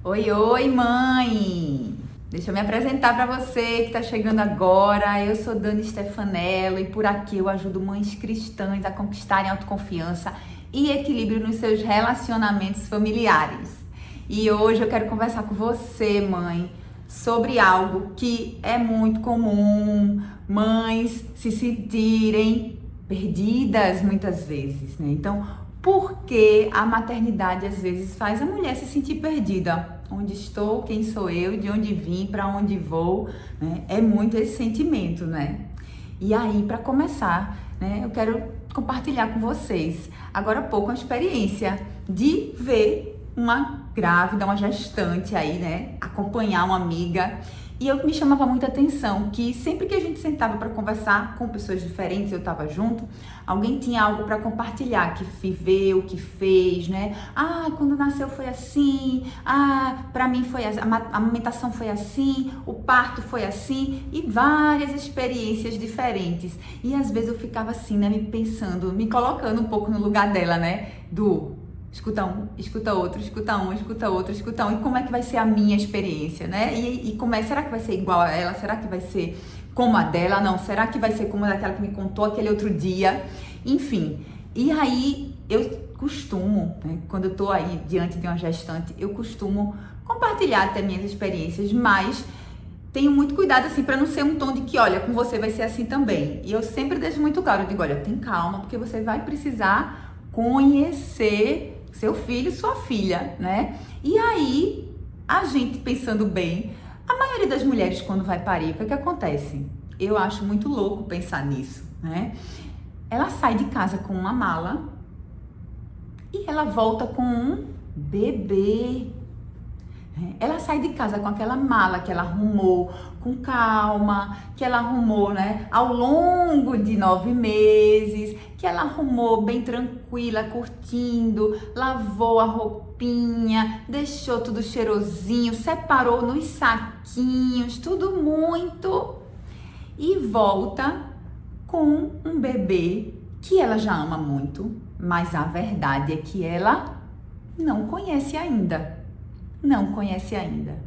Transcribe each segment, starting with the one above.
Oi, oi, mãe! Deixa eu me apresentar para você que está chegando agora. Eu sou Dani Stefanello e por aqui eu ajudo mães cristãs a conquistarem autoconfiança e equilíbrio nos seus relacionamentos familiares. E hoje eu quero conversar com você, mãe, sobre algo que é muito comum mães se sentirem perdidas muitas vezes, né? Então, por que a maternidade às vezes faz a mulher se sentir perdida? Onde estou, quem sou eu, de onde vim, para onde vou, né? É muito esse sentimento, né? E aí, para começar, né, eu quero compartilhar com vocês agora há pouco uma experiência de ver uma grávida, uma gestante aí, né, acompanhar uma amiga. E eu me chamava muita atenção que sempre que a gente sentava para conversar com pessoas diferentes, eu estava junto, alguém tinha algo para compartilhar, que viveu, que fez, né? Ah, quando nasceu foi assim, para mim foi assim, a amamentação foi assim, o parto foi assim, e várias experiências diferentes. E às vezes eu ficava assim, né, me pensando, me colocando um pouco no lugar dela, né? Escuta um, escuta outro, escuta um, escuta outro, escuta um. E como é que vai ser a minha experiência, né? Será que vai ser igual a ela? Será que vai ser como a dela? Não, será que vai ser como a daquela que me contou aquele outro dia? Enfim, e aí eu costumo, né, quando eu tô aí diante de uma gestante, eu costumo compartilhar até minhas experiências, mas tenho muito cuidado assim para não ser um tom de que, olha, com você vai ser assim também. E eu sempre deixo muito claro, eu digo, olha, tem calma, porque você vai precisar conhecer seu filho, sua filha, né? E aí, a gente pensando bem, a maioria das mulheres quando vai parir, o que é que acontece? Eu acho muito louco pensar nisso, né? Ela sai de casa com uma mala e ela volta com um bebê. Ela sai de casa com aquela mala que ela arrumou com calma, que ela arrumou, né, ao longo de 9 meses, que ela arrumou bem tranquila, curtindo, lavou a roupinha, deixou tudo cheirosinho, separou nos saquinhos, tudo muito, e volta com um bebê que ela já ama muito, mas a verdade é que ela não conhece ainda. Não conhece ainda.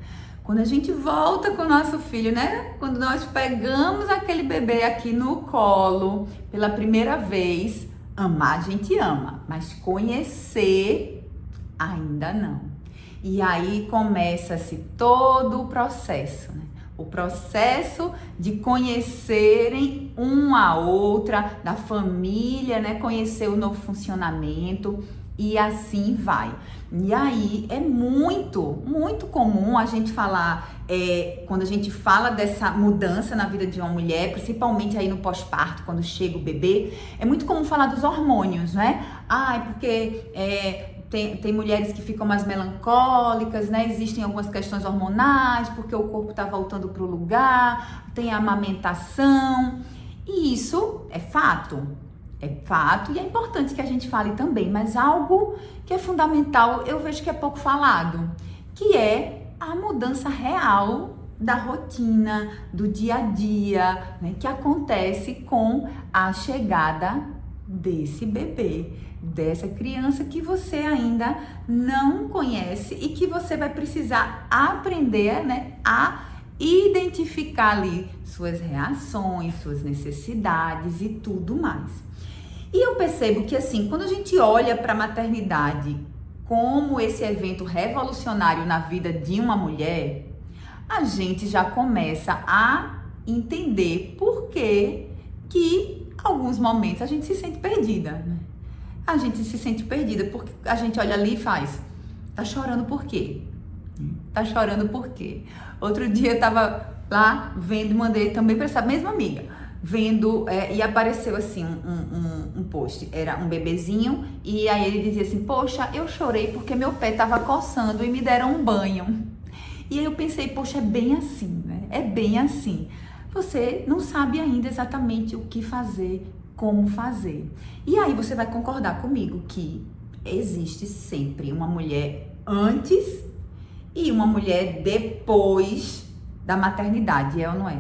Quando a gente volta com o nosso filho, né? Quando nós pegamos aquele bebê aqui no colo pela primeira vez, amar a gente ama, mas conhecer ainda não. E aí começa-se todo o processo, né? O processo de conhecerem uma a outra, da família, né? Conhecer o novo funcionamento. E assim vai. E aí é muito comum a gente falar, quando a gente fala dessa mudança na vida de uma mulher, principalmente aí no pós-parto, quando chega o bebê, é muito comum falar dos hormônios, né? Porque tem mulheres que ficam mais melancólicas, né? Existem algumas questões hormonais, porque o corpo tá voltando pro lugar, tem a amamentação, e isso é fato. É fato e é importante que a gente fale também, mas algo que é fundamental, eu vejo que é pouco falado, que é a mudança real da rotina, do dia a dia, né, que acontece com a chegada desse bebê, dessa criança que você ainda não conhece e que você vai precisar aprender, né, a identificar ali suas reações, suas necessidades e tudo mais. E eu percebo que assim, quando a gente olha para a maternidade como esse evento revolucionário na vida de uma mulher, a gente já começa a entender por que em alguns momentos a gente se sente perdida, né? A gente se sente perdida porque a gente olha ali e faz, tá chorando por quê? Tá chorando por quê? Outro dia eu tava lá vendo, mandei também para essa mesma amiga, vendo, e apareceu assim um post, era um bebezinho, e aí ele dizia assim, poxa, eu chorei porque meu pé tava coçando e me deram um banho. E aí eu pensei, poxa, é bem assim, né? É bem assim. Você não sabe ainda exatamente o que fazer, como fazer. E aí você vai concordar comigo que existe sempre uma mulher antes e uma mulher depois da maternidade, é ou não é?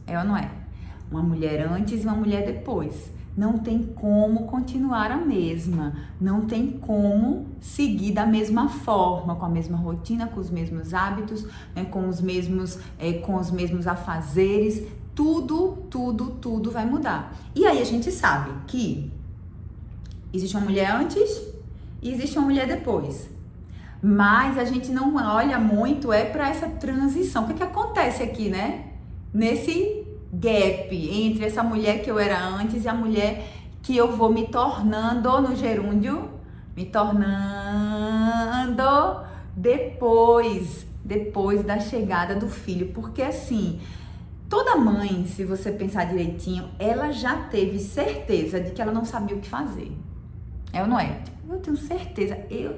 É ou não é? Uma mulher antes e uma mulher depois. não tem como continuar a mesma, não tem como seguir da mesma forma, com a mesma rotina, com os mesmos hábitos, né, com os mesmos afazeres, tudo vai mudar. E aí a gente sabe que existe uma mulher antes e existe uma mulher depois. Mas a gente não olha muito para essa transição. O que acontece aqui, né? Nesse gap entre essa mulher que eu era antes e a mulher que eu vou me tornando no gerúndio, me tornando depois da chegada do filho. Porque assim, toda mãe, se você pensar direitinho, ela já teve certeza de que ela não sabia o que fazer. É ou não é? Eu tenho certeza, eu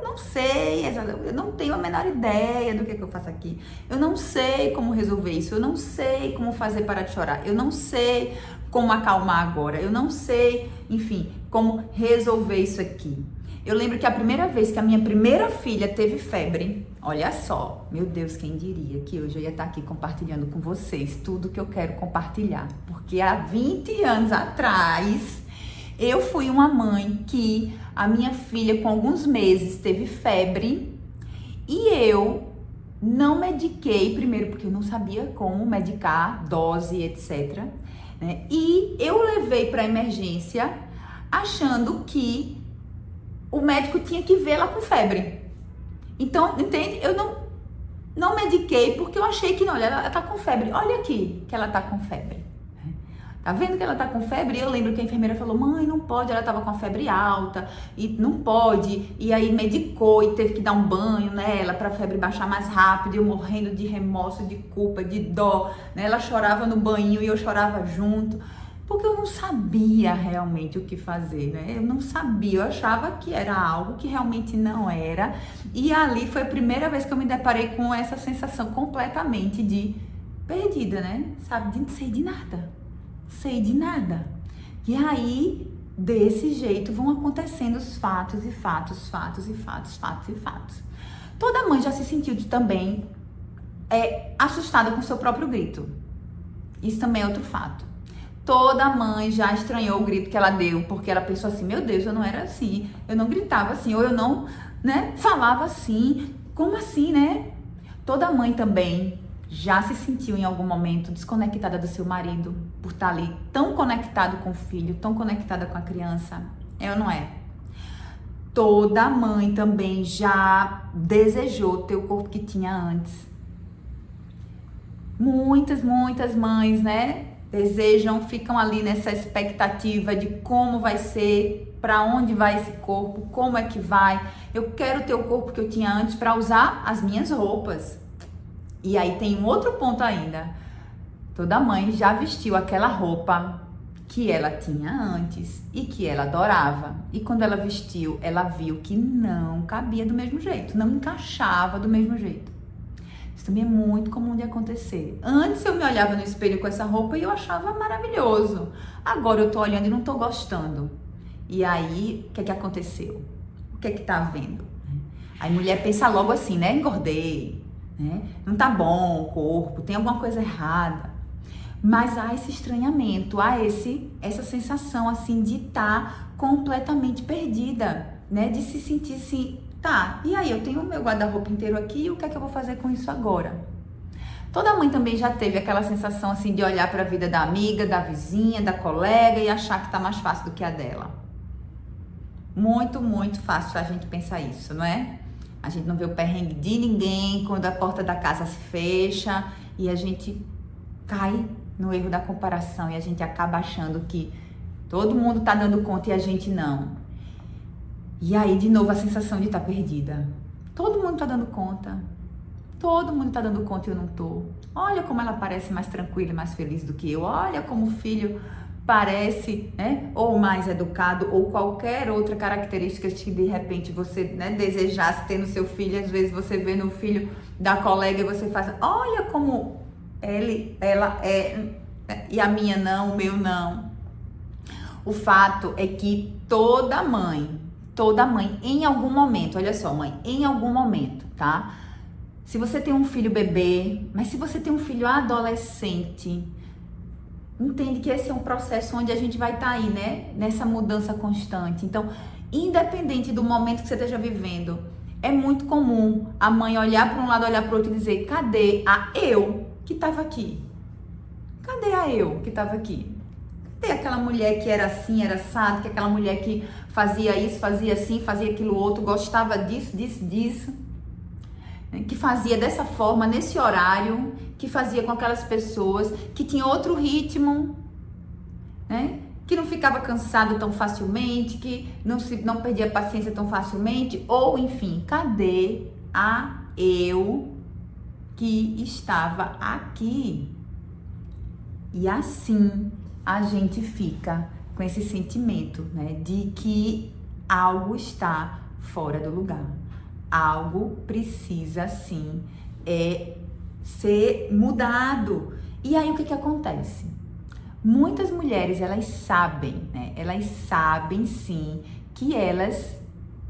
não sei, eu não tenho a menor ideia do que eu faço aqui. Eu não sei como resolver isso, eu não sei como fazer parar de chorar, eu não sei como acalmar agora, eu não sei, enfim, como resolver isso aqui. Eu lembro que a primeira vez que a minha primeira filha teve febre, olha só, meu Deus, quem diria que hoje eu ia estar aqui compartilhando com vocês tudo que eu quero compartilhar. Porque há 20 anos atrás, eu fui uma mãe que a minha filha com alguns meses teve febre e eu não mediquei, primeiro porque eu não sabia como medicar, dose, etc. Né? E eu levei para emergência achando que o médico tinha que vê-la com febre. Então, entende? Eu não mediquei porque eu achei que não, olha, ela tá com febre. Olha aqui que ela tá com febre. Tá vendo que ela tá com febre? E eu lembro que a enfermeira falou, mãe, não pode, ela tava com a febre alta, e não pode, e aí medicou e teve que dar um banho nela pra febre baixar mais rápido, e eu morrendo de remorso, de culpa, de dó, né? Ela chorava no banho e eu chorava junto, porque eu não sabia realmente o que fazer, né? Eu não sabia, eu achava que era algo que realmente não era, e ali foi a primeira vez que eu me deparei com essa sensação completamente de perdida, né? Sabe, de não sei de nada. Sei de nada. E aí, desse jeito, vão acontecendo os fatos e fatos. Toda mãe já se sentiu também assustada com o seu próprio grito. Isso também é outro fato. Toda mãe já estranhou o grito que ela deu, porque ela pensou assim, meu Deus, eu não era assim, eu não gritava assim, ou eu não, né, falava assim, como assim, né? Toda mãe também já se sentiu em algum momento desconectada do seu marido, por estar ali tão conectado com o filho, tão conectada com a criança, é ou não é? Toda mãe também já desejou ter o corpo que tinha antes. Muitas mães, né, desejam, ficam ali nessa expectativa de como vai ser, para onde vai esse corpo, como é que vai. Eu quero ter o corpo que eu tinha antes para usar as minhas roupas. E aí tem um outro ponto ainda. Toda mãe já vestiu aquela roupa que ela tinha antes e que ela adorava. E quando ela vestiu, ela viu que não cabia do mesmo jeito, não encaixava do mesmo jeito. Isso também é muito comum de acontecer. Antes eu me olhava no espelho com essa roupa e eu achava maravilhoso. Agora eu tô olhando e não tô gostando. E aí, o que aconteceu? O que tá vendo? Aí a mulher pensa logo assim, né? Engordei. Né? Não tá bom o corpo, tem alguma coisa errada. Mas há esse estranhamento, há essa sensação assim de estar completamente perdida, né? De se sentir assim, tá, e aí eu tenho o meu guarda-roupa inteiro aqui, o que é que eu vou fazer com isso agora? Toda mãe também já teve aquela sensação assim de olhar para a vida da amiga, da vizinha, da colega e achar que tá mais fácil do que a dela. Muito fácil a gente pensar isso, não é? A gente não vê o perrengue de ninguém quando a porta da casa se fecha e a gente cai no erro da comparação e a gente acaba achando que todo mundo tá dando conta e a gente não. E aí, de novo, a sensação de estar perdida. Todo mundo tá dando conta. Todo mundo tá dando conta e eu não tô. Olha como ela parece mais tranquila e mais feliz do que eu. Olha como o filho parece, né, ou mais educado, ou qualquer outra característica que de repente você, né, desejasse ter no seu filho. Às vezes você vê no filho da colega e você faz, olha como ela é, e a minha não, o meu não. O fato é que toda mãe, em algum momento, olha só, mãe, em algum momento, tá? Se você tem um filho bebê, mas se você tem um filho adolescente, entende que esse é um processo onde a gente vai estar aí, né? Nessa mudança constante. Então, independente do momento que você esteja vivendo, é muito comum a mãe olhar para um lado, olhar para o outro e dizer: cadê a eu que estava aqui? Cadê a eu que estava aqui? Cadê aquela mulher que era assim, era assado, que aquela mulher que fazia isso, fazia assim, fazia aquilo outro, gostava disso, disso, que fazia dessa forma, nesse horário, que fazia com aquelas pessoas, que tinha outro ritmo, né? Que não ficava cansado tão facilmente, que não perdia paciência tão facilmente, ou enfim, cadê a eu que estava aqui? E assim a gente fica com esse sentimento, né, de que algo está fora do lugar. Algo precisa sim ser mudado. E aí o que acontece? Muitas mulheres, elas sabem, né? Elas sabem sim que elas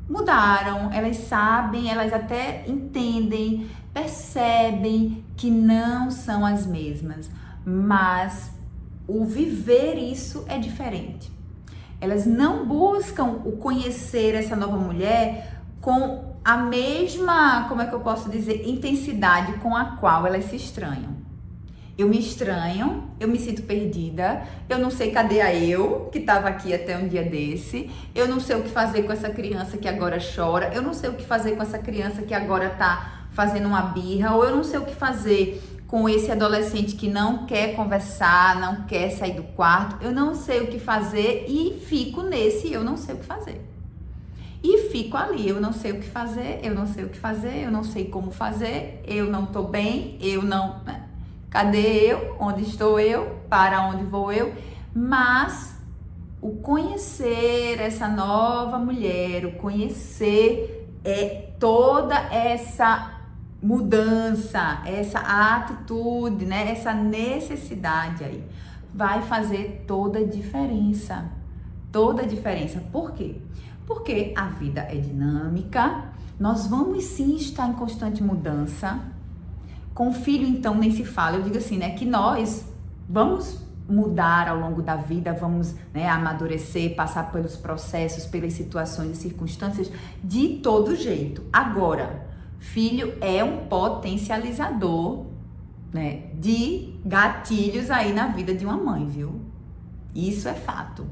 mudaram, elas sabem, elas até entendem, percebem que não são as mesmas, mas o viver isso é diferente. Elas não buscam o conhecer essa nova mulher com a mesma, como é que eu posso dizer, intensidade com a qual elas se estranham. Eu me estranho, eu me sinto perdida, eu não sei cadê a eu que estava aqui até um dia desse, eu não sei o que fazer com essa criança que agora chora, eu não sei o que fazer com essa criança que agora tá fazendo uma birra, ou eu não sei o que fazer com esse adolescente que não quer conversar, não quer sair do quarto, eu não sei o que fazer e fico nesse eu não sei o que fazer. E fico ali, eu não sei o que fazer, eu não sei o que fazer, eu não sei como fazer, eu não tô bem, eu não... Cadê eu? Onde estou eu? Para onde vou eu? Mas o conhecer essa nova mulher, o conhecer toda essa mudança, essa atitude, né? Essa necessidade aí, vai fazer toda a diferença. Toda a diferença. Por quê? Porque a vida é dinâmica, nós vamos sim estar em constante mudança. Com o filho, então, nem se fala. Eu digo assim, né, que nós vamos mudar ao longo da vida, vamos, né, amadurecer, passar pelos processos, pelas situações e circunstâncias de todo jeito. Agora, filho é um potencializador, né, de gatilhos aí na vida de uma mãe, viu? Isso é fato.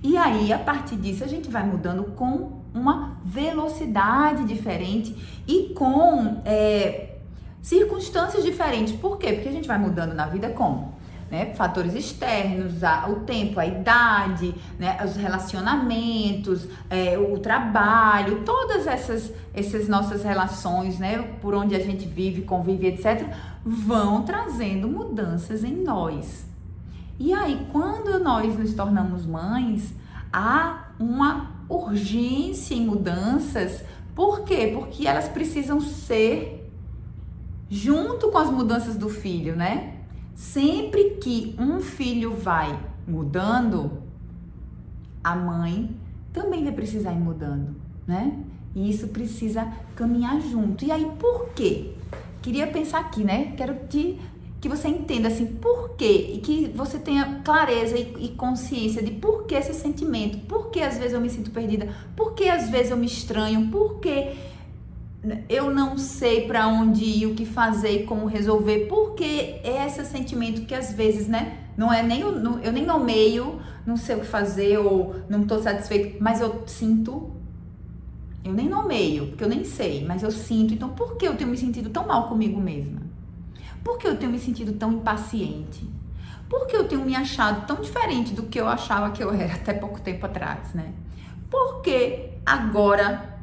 E aí, a partir disso, a gente vai mudando com uma velocidade diferente e com circunstâncias diferentes. Por quê? Porque a gente vai mudando na vida como? Né? Fatores externos, o tempo, a idade, né? Os relacionamentos, o trabalho, todas essas nossas relações, né? Por onde a gente vive, convive, etc., vão trazendo mudanças em nós. E aí, quando nós nos tornamos mães, há uma urgência em mudanças. Por quê? Porque elas precisam ser junto com as mudanças do filho, né? Sempre que um filho vai mudando, a mãe também vai precisar ir mudando, né? E isso precisa caminhar junto. E aí, por quê? Queria pensar aqui, né? Quero que você entenda assim, por quê? E que você tenha clareza e consciência de por que esse sentimento, por que às vezes eu me sinto perdida, por que às vezes eu me estranho, por que eu não sei para onde ir, o que fazer e como resolver, porque é esse sentimento que às vezes, né, não é nem eu nem nomeio, não sei o que fazer ou não estou satisfeito, mas eu sinto, eu nem nomeio, porque eu nem sei, mas eu sinto. Então, por que eu tenho me sentido tão mal comigo mesma? Por que eu tenho me sentido tão impaciente? Por que eu tenho me achado tão diferente do que eu achava que eu era até pouco tempo atrás, né? Por que agora,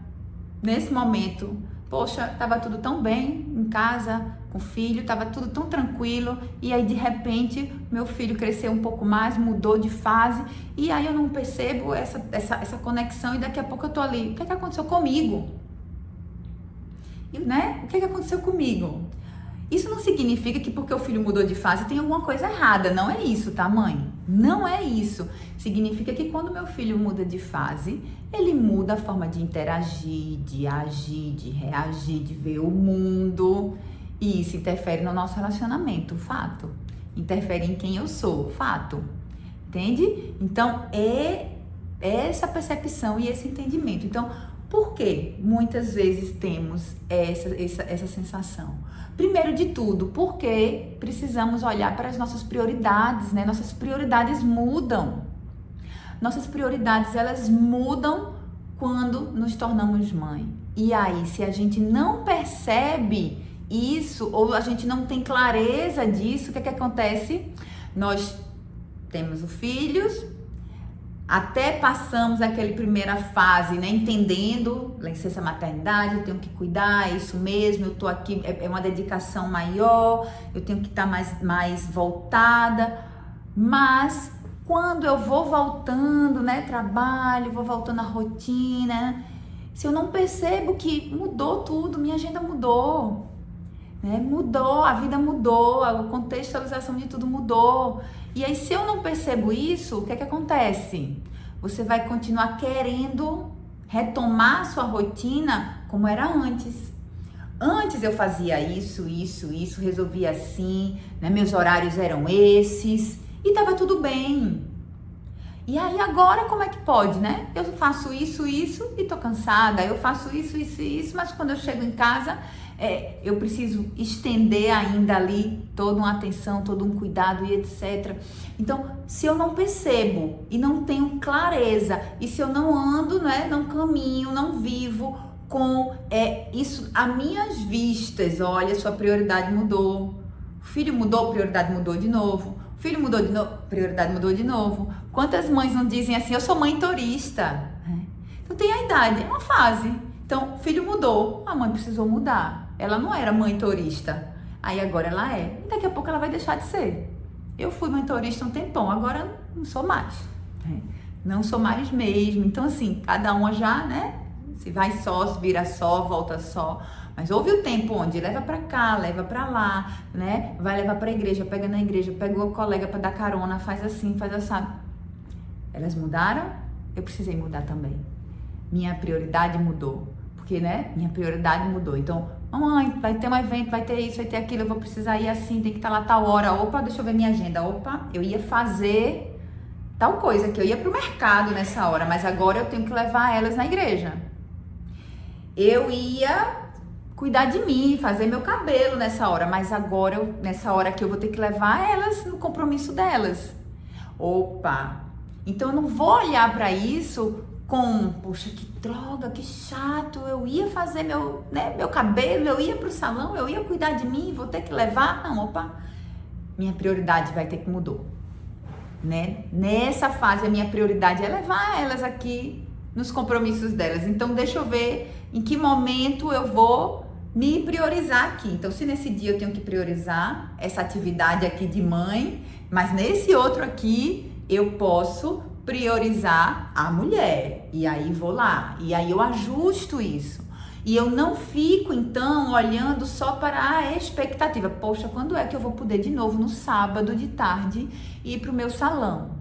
nesse momento, poxa, tava tudo tão bem em casa, com o filho, tava tudo tão tranquilo, e aí de repente meu filho cresceu um pouco mais, mudou de fase, e aí eu não percebo essa conexão, e daqui a pouco eu tô ali. O que aconteceu comigo? E, né? O que aconteceu comigo? Isso não significa que porque o filho mudou de fase tem alguma coisa errada, não é isso, tá, mãe? Não é isso. Significa que quando meu filho muda de fase, ele muda a forma de interagir, de agir, de reagir, de ver o mundo, e isso interfere no nosso relacionamento, fato. interfere em quem eu sou, fato. Entende? Então, é essa percepção e esse entendimento. Então, por que muitas vezes temos essa sensação? Primeiro de tudo, porque precisamos olhar para as nossas prioridades, né? Nossas prioridades mudam. Nossas prioridades, elas mudam quando nos tornamos mãe. E aí, se a gente não percebe isso, ou a gente não tem clareza disso, o que é que acontece? Nós temos os filhos, até passamos aquela primeira fase, né, entendendo, licença maternidade, eu tenho que cuidar, é isso mesmo, eu tô aqui, é uma dedicação maior, eu tenho que estar mais voltada, mas quando eu vou voltando, né, trabalho, vou voltando à rotina, se eu não percebo que mudou tudo, minha agenda mudou, né, mudou, a vida mudou, a contextualização de tudo mudou. E aí, se eu não percebo isso, o que é que acontece? Você vai continuar querendo retomar a sua rotina como era antes. Antes eu fazia isso, resolvia assim, né? Meus horários eram esses e tava tudo bem. E aí agora como é que pode, né? Eu faço isso e tô cansada. Eu faço isso, mas quando eu chego em casa, eu preciso estender ainda ali toda uma atenção, todo um cuidado e etc. Então, se eu não percebo e não tenho clareza, e se eu não ando, né, não caminho, não vivo com isso a minhas vistas, olha, sua prioridade mudou, o filho mudou, a prioridade mudou de novo, o filho mudou de novo, a prioridade mudou de novo. Quantas mães não dizem assim, eu sou mãe torista? Então tem a idade, é uma fase. Então, o filho mudou, a mãe precisou mudar. Ela não era mãe torista, aí agora ela é. E daqui a pouco ela vai deixar de ser. Eu fui mãe torista um tempão, agora não sou mais. Né? Não sou mais mesmo. Então, assim, cada uma já, né? Se vai só, se vira só, volta só. Mas houve o tempo onde leva pra cá, leva pra lá, né? Vai levar pra igreja, pega na igreja, pega o colega pra dar carona, faz assim, faz assim. Elas mudaram? Eu precisei mudar também. Minha prioridade mudou. Porque, né? Minha prioridade mudou. Então, mamãe, vai ter um evento, vai ter isso, vai ter aquilo, eu vou precisar ir assim, tem que estar lá tal hora. Opa, deixa eu ver minha agenda. Opa, eu ia fazer tal coisa, que eu ia pro mercado nessa hora, mas agora eu tenho que levar elas na igreja. Eu ia cuidar de mim, fazer meu cabelo nessa hora, mas agora, nessa hora que eu vou ter que levar elas no compromisso delas. Opa, então eu não vou olhar para isso com, poxa, que droga, que chato, eu ia fazer meu cabelo, eu ia pro salão, eu ia cuidar de mim, vou ter que levar. Não, opa, minha prioridade vai ter que mudar, né? Nessa fase, a minha prioridade é levar elas aqui nos compromissos delas. Então, deixa eu ver em que momento eu vou me priorizar aqui. Então, se nesse dia eu tenho que priorizar essa atividade aqui de mãe, mas nesse outro aqui eu posso priorizar a mulher, e aí vou lá, e aí eu ajusto isso, e eu não fico então olhando só para a expectativa, poxa, quando é que eu vou poder de novo no sábado de tarde ir para o meu salão?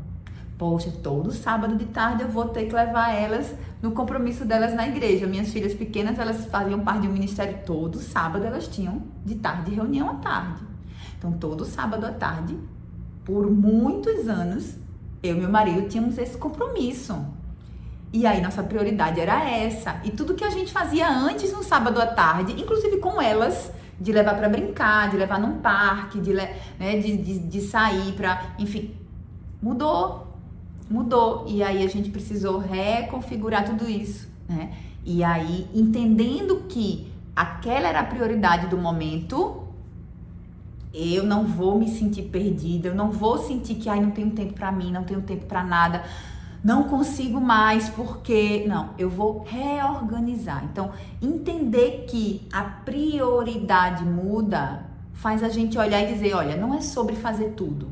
Poxa, todo sábado de tarde eu vou ter que levar elas no compromisso delas na igreja. Minhas filhas pequenas, elas faziam parte de um ministério, todo sábado elas tinham de tarde reunião à tarde, então todo sábado à tarde, por muitos anos, eu e meu marido tínhamos esse compromisso. E aí nossa prioridade era essa. E tudo que a gente fazia antes no sábado à tarde, inclusive com elas, de levar para brincar, de levar num parque, de sair para, enfim, mudou. E aí a gente precisou reconfigurar tudo isso, né? E aí, entendendo que aquela era a prioridade do momento, eu não vou me sentir perdida, eu não vou sentir que não tenho tempo para mim, não tenho tempo para nada, não consigo mais, porque... Não, eu vou reorganizar. Então, entender que a prioridade muda faz a gente olhar e dizer, olha, não é sobre fazer tudo.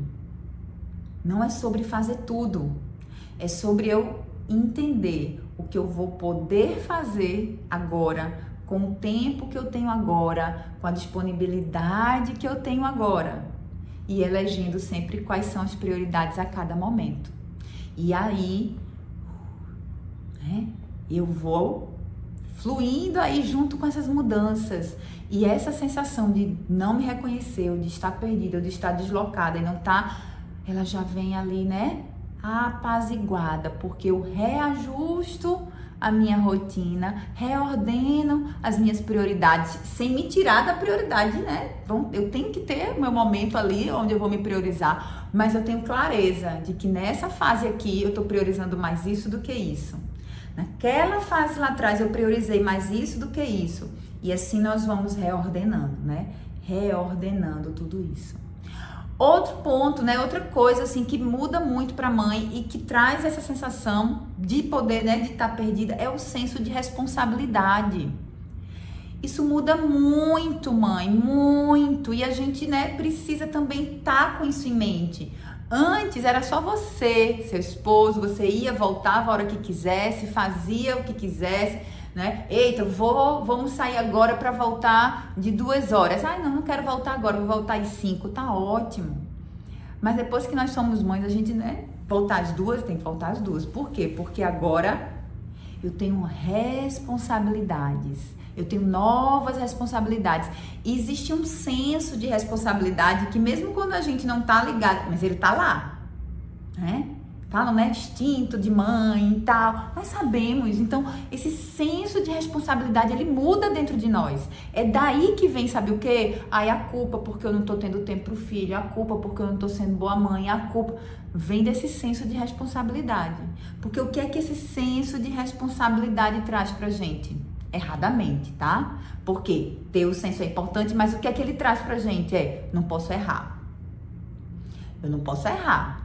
Não é sobre fazer tudo. É sobre eu entender o que eu vou poder fazer agora, com o tempo que eu tenho agora, com a disponibilidade que eu tenho agora, e elegendo sempre quais são as prioridades a cada momento. E aí, né, eu vou fluindo aí junto com essas mudanças. E essa sensação de não me reconhecer, ou de estar perdida, ou de estar deslocada e não tá, ela já vem ali, né, apaziguada, porque eu reajusto a minha rotina, reordeno as minhas prioridades, sem me tirar da prioridade, né? Eu tenho que ter o meu momento ali onde eu vou me priorizar, mas eu tenho clareza de que nessa fase aqui eu tô priorizando mais isso do que isso. Naquela fase lá atrás eu priorizei mais isso do que isso. E assim nós vamos reordenando, né? Reordenando tudo isso. Outro ponto, né? Outra coisa assim que muda muito para a mãe e que traz essa sensação de poder, né, de estar perdida, é o senso de responsabilidade. Isso muda muito, mãe, muito. E a gente, né, precisa também estar com isso em mente. Antes era só você, seu esposo, você ia, voltava a hora que quisesse, fazia o que quisesse, né? Eita, vamos sair agora para voltar de 2 horas. Ai, não quero voltar agora, vou voltar às 5. Tá ótimo. Mas depois que nós somos mães, a gente, né, voltar às 2, tem que voltar às 2. Por quê? Porque agora eu tenho responsabilidades. Eu tenho novas responsabilidades. E existe um senso de responsabilidade que mesmo quando a gente não tá ligado, mas ele tá lá, né? Falam, né? Instinto de mãe e tal. Nós sabemos. Então, esse senso de responsabilidade, ele muda dentro de nós. É daí que vem, sabe o quê? Aí a culpa porque eu não tô tendo tempo pro filho, a culpa porque eu não tô sendo boa mãe, a culpa vem desse senso de responsabilidade. Porque o que é que esse senso de responsabilidade traz pra gente? Erradamente, tá? Porque ter o senso é importante, mas o que é que ele traz pra gente? Não posso errar. Eu não posso errar.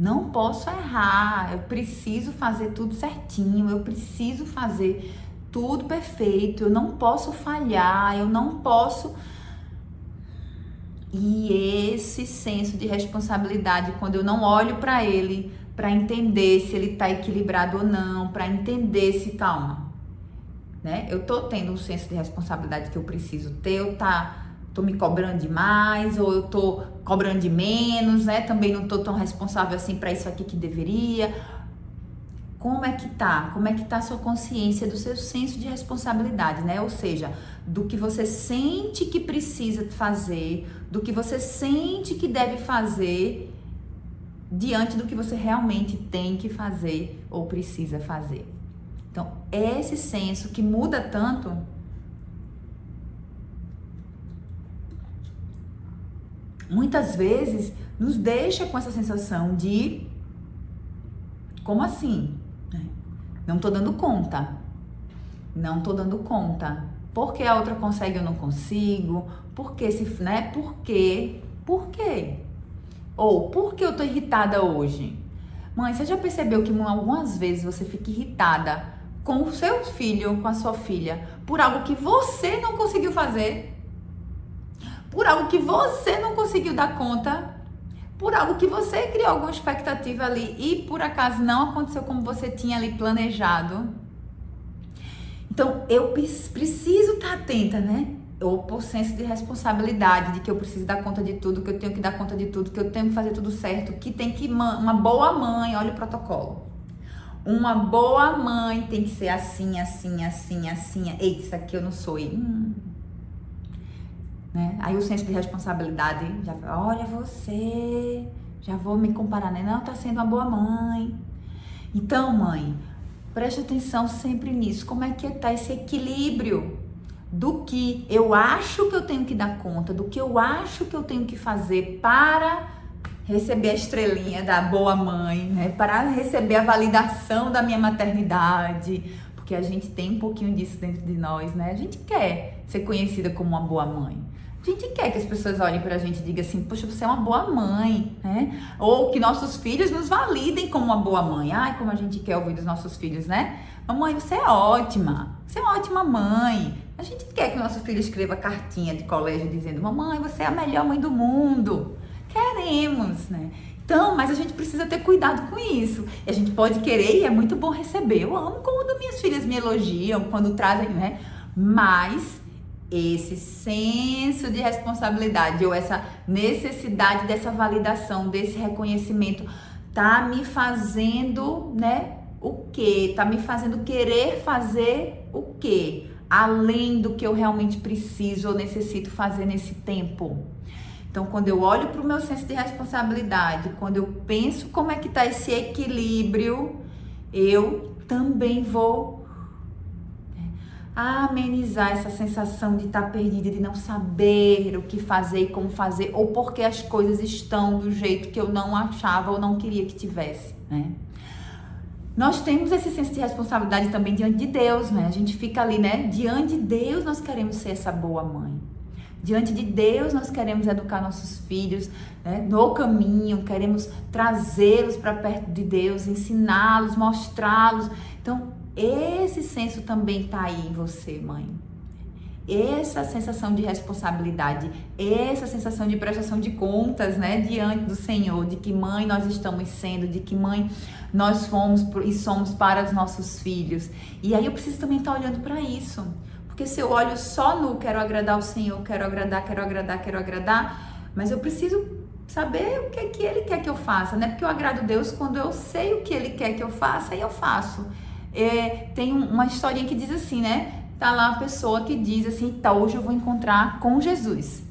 Não posso errar, eu preciso fazer tudo certinho, eu preciso fazer tudo perfeito, eu não posso falhar, eu não posso... E esse senso de responsabilidade, quando eu não olho para ele, para entender se ele tá equilibrado ou não, para entender se, calma, né? Eu tô tendo um senso de responsabilidade que eu preciso ter, eu tô me cobrando demais, ou eu tô cobrando de menos, né? Também não tô tão responsável assim para isso aqui que deveria. Como é que tá? Como é que tá a sua consciência do seu senso de responsabilidade, né? Ou seja, do que você sente que precisa fazer, do que você sente que deve fazer, diante do que você realmente tem que fazer ou precisa fazer. Então, é esse senso que muda tanto. Muitas vezes nos deixa com essa sensação de como assim? Não tô dando conta. Não tô dando conta. Por que a outra consegue e eu não consigo? Por que né? Por quê? Por quê? Ou por que eu tô irritada hoje? Mãe, você já percebeu que algumas vezes você fica irritada com o seu filho, com a sua filha, por algo que você não conseguiu fazer? Por algo que você não conseguiu dar conta, por algo que você criou alguma expectativa ali e por acaso não aconteceu como você tinha ali planejado. Então, eu preciso estar atenta, né? Ou por senso de responsabilidade, de que eu preciso dar conta de tudo, que eu tenho que dar conta de tudo, que eu tenho que fazer tudo certo, que tem que... Uma boa mãe, olha o protocolo. Uma boa mãe tem que ser assim, assim, assim, assim. Eita, isso aqui eu não sou. Né? Aí o senso de responsabilidade já, olha você, já vou me comparar, né? Não, tá sendo uma boa mãe. Então, mãe, preste atenção sempre nisso. Como é que tá esse equilíbrio do que eu acho que eu tenho que dar conta, do que eu acho que eu tenho que fazer para receber a estrelinha da boa mãe, né? Para receber a validação da minha maternidade, porque a gente tem um pouquinho disso dentro de nós, né? A gente quer ser conhecida como uma boa mãe. A gente quer que as pessoas olhem pra gente e digam assim, poxa, você é uma boa mãe, né? Ou que nossos filhos nos validem como uma boa mãe. Ai, como a gente quer ouvir dos nossos filhos, né? Mamãe, você é ótima, você é uma ótima mãe. A gente quer que o nosso filho escreva cartinha de colégio dizendo, mamãe, você é a melhor mãe do mundo. Queremos, né? Então, mas a gente precisa ter cuidado com isso. E a gente pode querer e é muito bom receber. Eu amo quando minhas filhas me elogiam, quando trazem, né? Mas esse senso de responsabilidade ou essa necessidade dessa validação, desse reconhecimento, tá me fazendo, né? O quê? Tá me fazendo querer fazer o quê? Além do que eu realmente preciso ou necessito fazer nesse tempo. Então, quando eu olho para o meu senso de responsabilidade, quando eu penso como é que está esse equilíbrio, eu também vou amenizar essa sensação de estar perdida, de não saber o que fazer e como fazer, ou porque as coisas estão do jeito que eu não achava ou não queria que tivesse, né? Nós temos esse senso de responsabilidade também diante de Deus, né? A gente fica ali, né? Diante de Deus nós queremos ser essa boa mãe. Diante de Deus nós queremos educar nossos filhos, né, no caminho, queremos trazê-los para perto de Deus, ensiná-los, mostrá-los. Então, esse senso também está aí em você, mãe. Essa sensação de responsabilidade, essa sensação de prestação de contas, né, diante do Senhor, de que mãe nós estamos sendo, de que mãe nós fomos e somos para os nossos filhos. E aí eu preciso também estar olhando para isso. Porque se eu olho só no quero agradar o Senhor, quero agradar, mas eu preciso saber o que é que Ele quer que eu faça, né? Porque eu agrado Deus quando eu sei o que Ele quer que eu faça e eu faço. Tem uma historinha que diz assim, né? Tá lá uma pessoa que diz assim, tá, hoje eu vou encontrar com Jesus.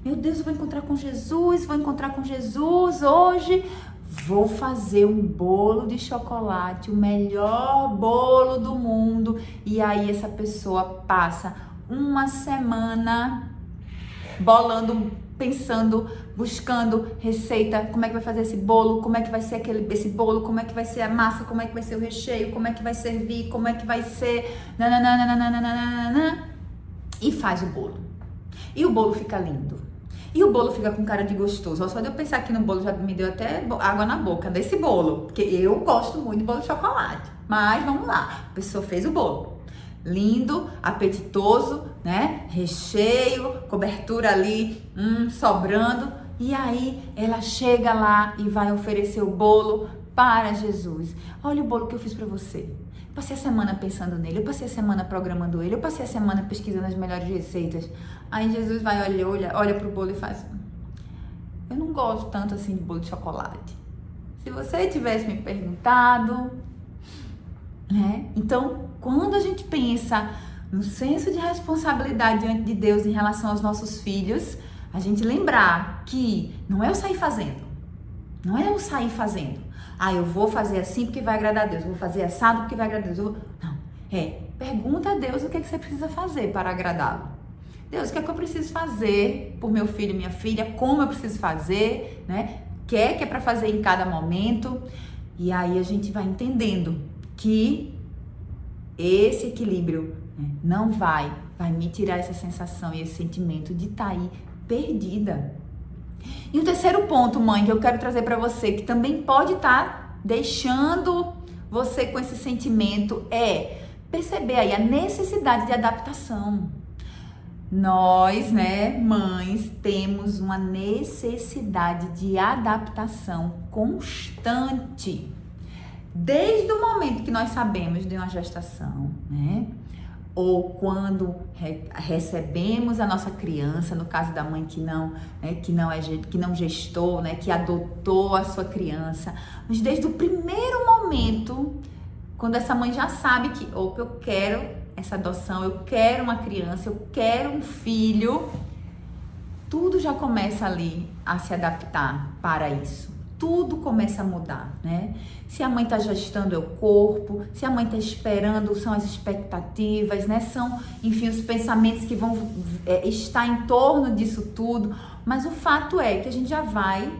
Meu Deus, eu vou encontrar com Jesus hoje. Vou fazer um bolo de chocolate, o melhor bolo do mundo. E aí essa pessoa passa uma semana bolando, pensando, buscando receita, como é que vai fazer esse bolo, como é que vai ser esse bolo, como é que vai ser a massa, como é que vai ser o recheio, como é que vai servir, como é que vai ser, e faz o bolo. E o bolo fica lindo. E o bolo fica com cara de gostoso. Só de eu pensar aqui no bolo já me deu até água na boca desse bolo. Porque eu gosto muito de bolo de chocolate. Mas vamos lá. A pessoa fez o bolo. Lindo, apetitoso, né? Recheio, cobertura ali, sobrando. E aí ela chega lá e vai oferecer o bolo para Jesus. Olha o bolo que eu fiz para você. Passei a semana pensando nele, eu passei a semana programando ele, eu passei a semana pesquisando as melhores receitas. Aí Jesus vai, olha pro bolo e faz: eu não gosto tanto assim de bolo de chocolate. Se você tivesse me perguntado, né? Então, quando a gente pensa no senso de responsabilidade diante de Deus em relação aos nossos filhos, a gente lembrar que não é eu sair fazendo. Não é eu sair fazendo. Eu vou fazer assim porque vai agradar a Deus. Eu vou fazer assado porque vai agradar a Deus. Não. Pergunta a Deus o que é que você precisa fazer para agradá-lo. Deus, o que é que eu preciso fazer por meu filho e minha filha? Como eu preciso fazer? Né? O que é para fazer em cada momento? E aí a gente vai entendendo que esse equilíbrio, né, não vai me tirar essa sensação e esse sentimento de estar aí perdida. E o terceiro ponto, mãe, que eu quero trazer para você, que também pode estar deixando você com esse sentimento, é perceber aí a necessidade de adaptação. Nós, né, mães, temos uma necessidade de adaptação constante. Desde o momento que nós sabemos de uma gestação, né? Ou quando recebemos a nossa criança, no caso da mãe que não gestou, né, que adotou a sua criança, mas desde o primeiro momento, quando essa mãe já sabe que, opa, eu quero essa adoção, eu quero uma criança, eu quero um filho, tudo já começa ali a se adaptar para isso. Tudo começa a mudar, né? Se a mãe está gestando é o corpo, se a mãe está esperando são as expectativas, né? São, enfim, os pensamentos que vão estar em torno disso tudo. Mas o fato é que a gente já vai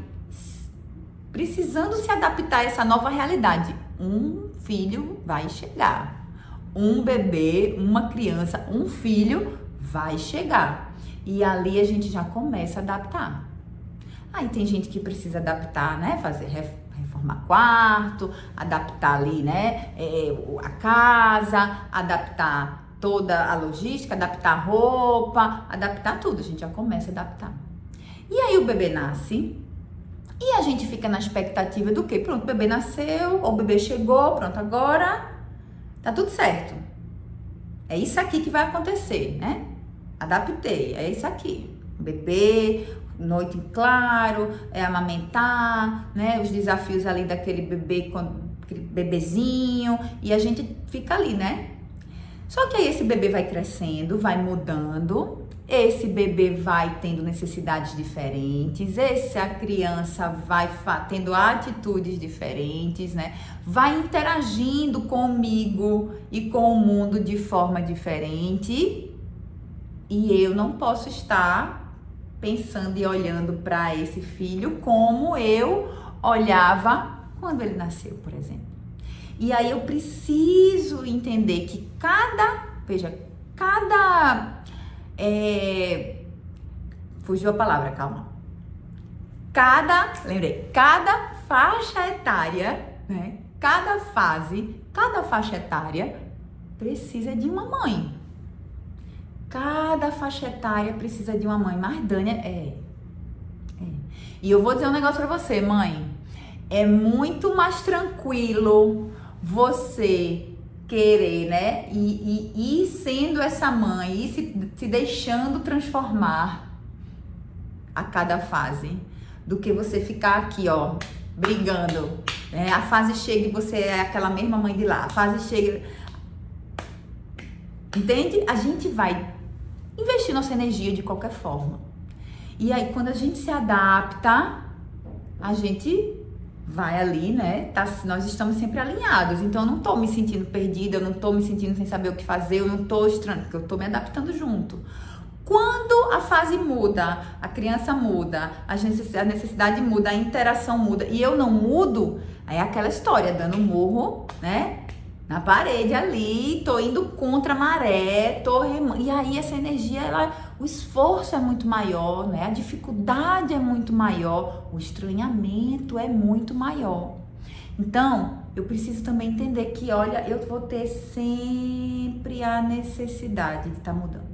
precisando se adaptar a essa nova realidade. Um filho vai chegar, um bebê, uma criança, um filho vai chegar. E ali a gente já começa a adaptar. Aí tem gente que precisa adaptar, né? Reformar quarto, adaptar ali, né? A casa, adaptar toda a logística, adaptar a roupa, adaptar tudo. A gente já começa a adaptar. E aí o bebê nasce e a gente fica na expectativa do quê? Pronto, o bebê nasceu, ou o bebê chegou, pronto, agora tá tudo certo. É isso aqui que vai acontecer, né? Adaptei, é isso aqui. Bebê, noite em claro, amamentar, né? Os desafios ali daquele bebê, aquele bebezinho, e a gente fica ali, né? Só que aí esse bebê vai crescendo, vai mudando, esse bebê vai tendo necessidades diferentes, essa criança vai tendo atitudes diferentes, né? Vai interagindo comigo e com o mundo de forma diferente, e eu não posso estar pensando e olhando para esse filho como eu olhava quando ele nasceu, por exemplo. E aí eu preciso entender que fugiu a palavra, calma. Cada faixa etária, né? Cada faixa etária precisa de uma mãe. Cada faixa etária precisa de uma mãe. Mas Dânia, E eu vou dizer um negócio pra você, mãe. É muito mais tranquilo você querer, né? E sendo essa mãe, e se deixando transformar a cada fase, do que você ficar aqui, ó, brigando, né? A fase chega e você é aquela mesma mãe de lá. A fase chega... Entende? A gente vai investir nossa energia de qualquer forma. E aí, quando a gente se adapta, a gente vai ali, né? Nós estamos sempre alinhados. Então, eu não tô me sentindo perdida, eu não tô me sentindo sem saber o que fazer, eu não tô estranho, porque eu tô me adaptando junto. Quando a fase muda, a criança muda, a necessidade muda, a interação muda, e eu não mudo, aí é aquela história, dando murro, né? Na parede ali, tô indo contra a maré, e aí essa energia, o esforço é muito maior, né? A dificuldade é muito maior, o estranhamento é muito maior. Então, eu preciso também entender que, olha, eu vou ter sempre a necessidade de estar mudando.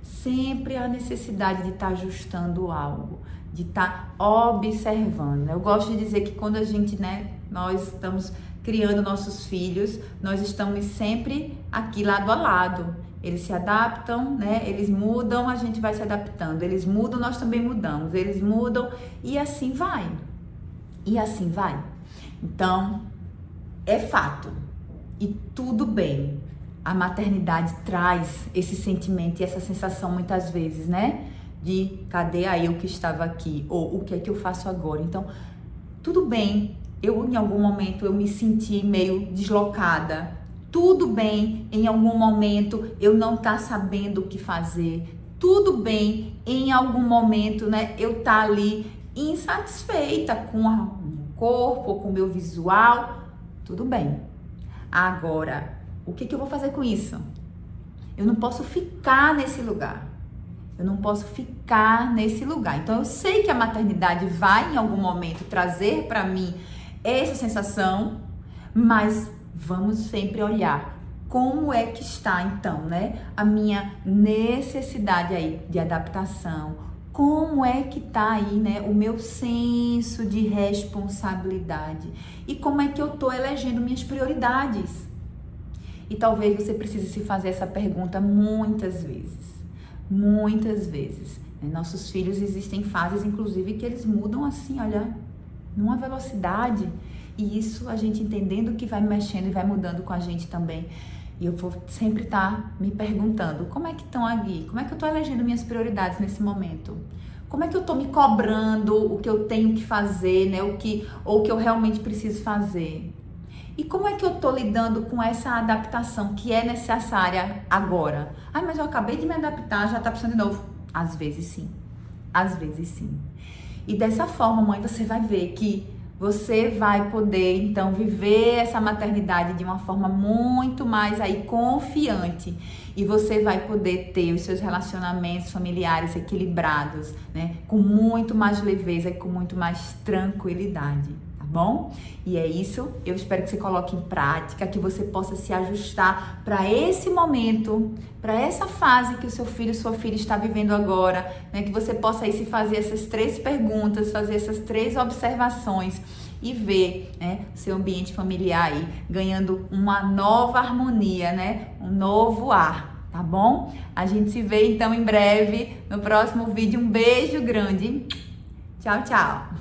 Sempre a necessidade de estar ajustando algo, de estar observando. Eu gosto de dizer que quando a gente, né, nós estamos criando nossos filhos, nós estamos sempre aqui lado a lado. Eles se adaptam, né? Eles mudam, a gente vai se adaptando. Eles mudam, nós também mudamos. Eles mudam e assim vai. E assim vai. Então, é fato. E tudo bem. A maternidade traz esse sentimento e essa sensação muitas vezes, né? De cadê a eu que estava aqui? Ou o que é que eu faço agora? Então, tudo bem. Em algum momento, eu me senti meio deslocada. Tudo bem, em algum momento, eu não estar sabendo o que fazer. Tudo bem, em algum momento, né, eu estar ali insatisfeita com o meu corpo, com o meu visual. Tudo bem. Agora, o que eu vou fazer com isso? Eu não posso ficar nesse lugar. Eu não posso ficar nesse lugar. Então, eu sei que a maternidade vai, em algum momento, trazer para mim essa sensação, mas vamos sempre olhar como é que está então, né, a minha necessidade aí de adaptação, como é que tá aí, né, o meu senso de responsabilidade e como é que eu tô elegendo minhas prioridades. E talvez você precise se fazer essa pergunta muitas vezes, né? Nossos filhos, existem fases, inclusive, que eles mudam assim, olha, numa velocidade, e isso a gente entendendo que vai mexendo e vai mudando com a gente também. E eu vou sempre estar me perguntando, como é que estão aqui? Como é que eu estou elegendo minhas prioridades nesse momento? Como é que eu estou me cobrando o que eu tenho que fazer, né? O que eu realmente preciso fazer? E como é que eu estou lidando com essa adaptação que é necessária agora? Ai, mas eu acabei de me adaptar, já está precisando de novo. Às vezes sim. Às vezes sim. E dessa forma, mãe, você vai ver que você vai poder, então, viver essa maternidade de uma forma muito mais aí confiante. E você vai poder ter os seus relacionamentos familiares equilibrados, né? Com muito mais leveza e com muito mais tranquilidade, tá bom? E é isso. Eu espero que você coloque em prática, que você possa se ajustar para esse momento, para essa fase que o seu filho, sua filha está vivendo agora, né? Que você possa aí se fazer essas 3 perguntas, fazer essas 3 observações e ver, né, seu ambiente familiar aí ganhando uma nova harmonia, né? Um novo ar, tá bom? A gente se vê então em breve no próximo vídeo. Um beijo grande. Tchau, tchau.